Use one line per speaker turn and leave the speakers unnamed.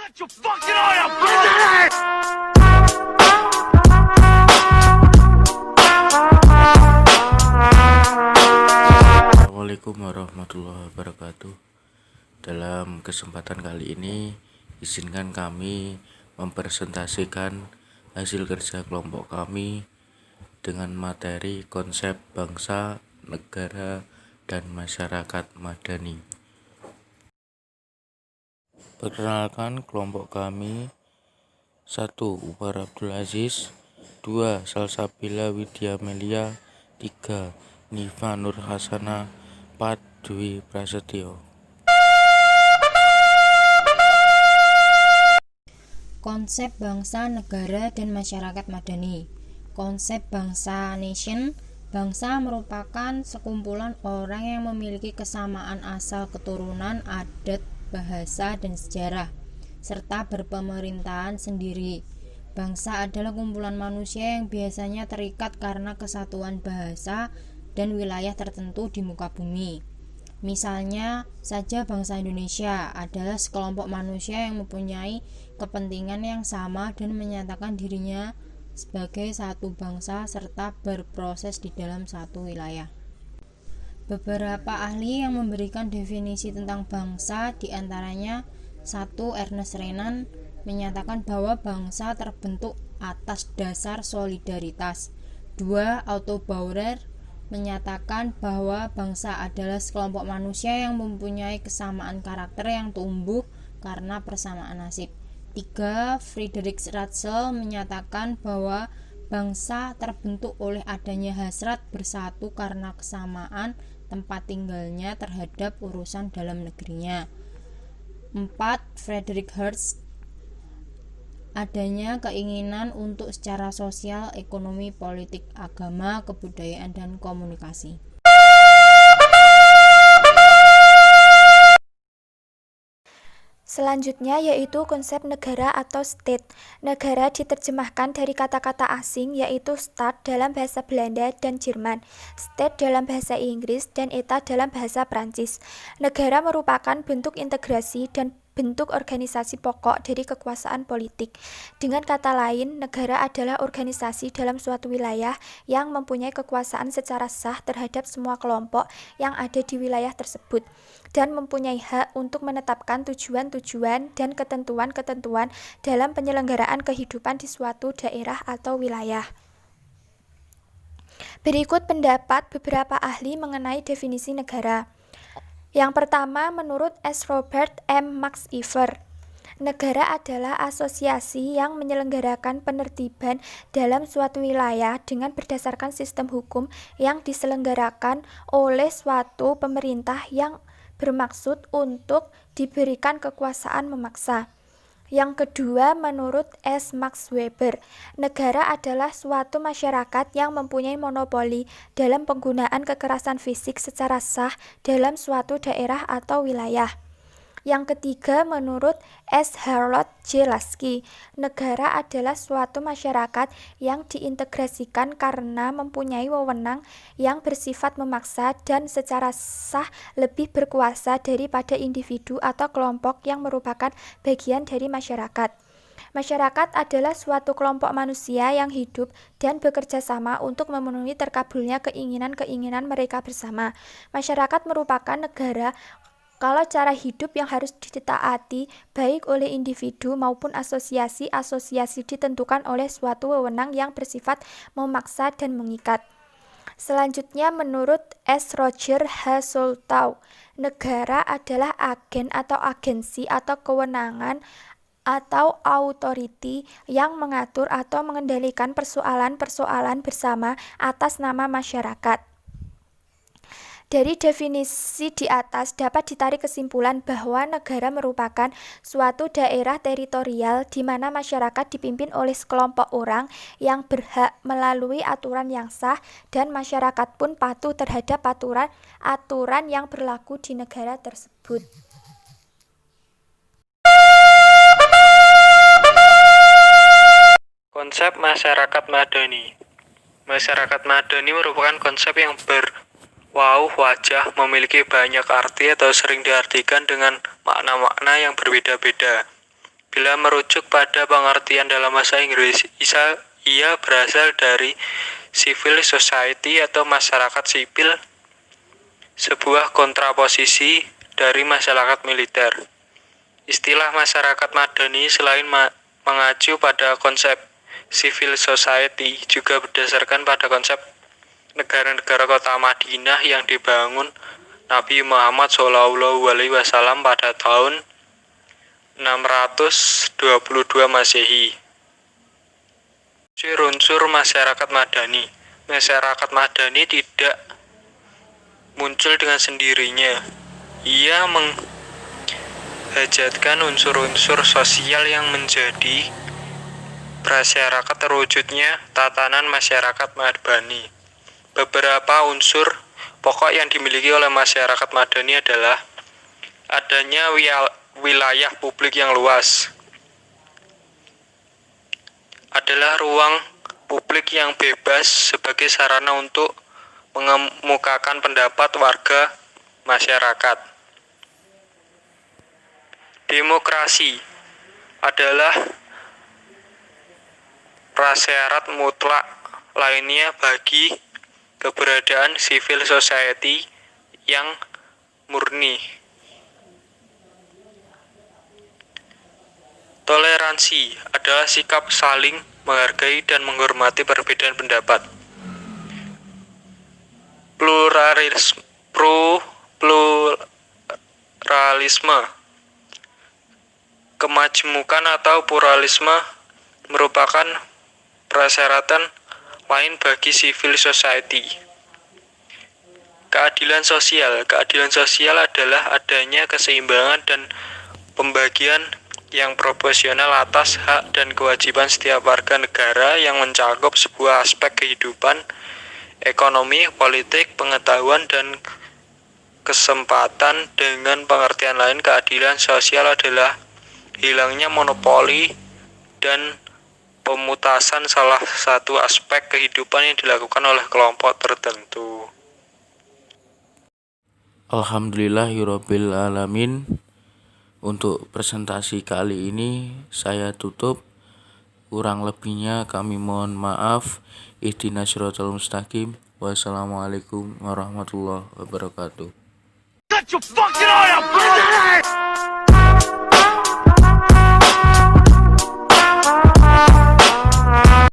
Assalamualaikum warahmatullahi wabarakatuh. Dalam kesempatan kali ini, izinkan kami mempresentasikan hasil kerja kelompok kami dengan materi konsep bangsa, negara, dan masyarakat madani. Perkenalkan kelompok kami: 1. Umar Abdul Aziz, 2. Salsabila Widya Melia, 3. Nifa Nur Hasana, 4. Dwi Prasetyo.
Konsep bangsa, negara, dan masyarakat madani. Konsep bangsa nation. Bangsa merupakan sekumpulan orang yang memiliki kesamaan asal keturunan, adat, bahasa, dan sejarah, serta berpemerintahan sendiri. Bangsa adalah kumpulan manusia yang biasanya terikat karena kesatuan bahasa dan wilayah tertentu di muka bumi. Misalnya saja bangsa Indonesia adalah sekelompok manusia yang mempunyai kepentingan yang sama dan menyatakan dirinya sebagai satu bangsa serta berproses di dalam satu wilayah. Beberapa ahli yang memberikan definisi tentang bangsa diantaranya 1. Ernest Renan menyatakan bahwa bangsa terbentuk atas dasar solidaritas. 2. Otto Bauer menyatakan bahwa bangsa adalah sekelompok manusia yang mempunyai kesamaan karakter yang tumbuh karena persamaan nasib. 3. Friedrich Ratzel menyatakan bahwa bangsa terbentuk oleh adanya hasrat bersatu karena kesamaan tempat tinggalnya terhadap urusan dalam negerinya. 4. Friedrich Hertz adanya keinginan untuk secara sosial, ekonomi, politik, agama, kebudayaan, dan komunikasi.
Selanjutnya yaitu konsep negara atau state. Negara diterjemahkan dari kata-kata asing yaitu Staat dalam bahasa Belanda dan Jerman, State dalam bahasa Inggris, dan État dalam bahasa Prancis. Negara merupakan bentuk integrasi dan bentuk organisasi pokok dari kekuasaan politik. Dengan kata lain, negara adalah organisasi dalam suatu wilayah yang mempunyai kekuasaan secara sah terhadap semua kelompok yang ada di wilayah tersebut dan mempunyai hak untuk menetapkan tujuan-tujuan dan ketentuan-ketentuan dalam penyelenggaraan kehidupan di suatu daerah atau wilayah. Berikut pendapat beberapa ahli mengenai definisi negara. Yang pertama, menurut S. Robert M. McIver, negara adalah asosiasi yang menyelenggarakan penertiban dalam suatu wilayah dengan berdasarkan sistem hukum yang diselenggarakan oleh suatu pemerintah yang bermaksud untuk diberikan kekuasaan memaksa. Yang kedua, menurut S. Max Weber, negara adalah suatu masyarakat yang mempunyai monopoli dalam penggunaan kekerasan fisik secara sah dalam suatu daerah atau wilayah. Yang ketiga, menurut S. Harold J. Lasky, negara adalah suatu masyarakat yang diintegrasikan karena mempunyai wewenang yang bersifat memaksa dan secara sah lebih berkuasa daripada individu atau kelompok yang merupakan bagian dari masyarakat. Masyarakat adalah suatu kelompok manusia yang hidup dan bekerja sama untuk memenuhi terkabulnya keinginan-keinginan mereka bersama. Masyarakat merupakan negara kalau cara hidup yang harus ditaati baik oleh individu maupun asosiasi ditentukan oleh suatu wewenang yang bersifat memaksa dan mengikat. Selanjutnya, menurut S. Roger H. Soltau, negara adalah agen atau agensi atau kewenangan atau authority yang mengatur atau mengendalikan persoalan-persoalan bersama atas nama masyarakat. Dari definisi di atas dapat ditarik kesimpulan bahwa negara merupakan suatu daerah teritorial di mana masyarakat dipimpin oleh sekelompok orang yang berhak melalui aturan yang sah dan masyarakat pun patuh terhadap aturan yang berlaku di negara tersebut.
Konsep masyarakat madani. Masyarakat madani merupakan konsep yang wajah, memiliki banyak arti atau sering diartikan dengan makna-makna yang berbeda-beda. Bila merujuk pada pengertian dalam bahasa Inggris, ia berasal dari civil society atau masyarakat sipil, sebuah kontraposisi dari masyarakat militer. Istilah masyarakat madani selain mengacu pada konsep civil society juga berdasarkan pada konsep negara-negara kota Madinah yang dibangun Nabi Muhammad SAW pada tahun 622 Masehi. Unsur masyarakat madani. Masyarakat madani tidak muncul dengan sendirinya. Ia menghajatkan unsur-unsur sosial yang menjadi prasyarat terwujudnya tatanan masyarakat madani. Beberapa unsur pokok yang dimiliki oleh masyarakat madani adalah adanya wilayah publik yang luas, adalah ruang publik yang bebas sebagai sarana untuk mengemukakan pendapat warga masyarakat. Demokrasi adalah prasyarat mutlak lainnya bagi keberadaan civil society yang murni. Toleransi adalah sikap saling menghargai dan menghormati perbedaan pendapat. Pluralisme, kemajemukan atau pluralisme merupakan persyaratan lain bagi civil society. Keadilan sosial adalah adanya keseimbangan dan pembagian yang proporsional atas hak dan kewajiban setiap warga negara yang mencakup sebuah aspek kehidupan, ekonomi, politik, pengetahuan, dan kesempatan. Dengan pengertian lain, keadilan sosial adalah hilangnya monopoli dan pemutasan salah satu aspek kehidupan yang dilakukan oleh kelompok tertentu.
Alhamdulillahirabbil alamin. Untuk presentasi kali ini saya tutup. Kurang lebihnya kami mohon maaf. Ihdinas siratal mustaqim. Wassalamualaikum warahmatullahi wabarakatuh.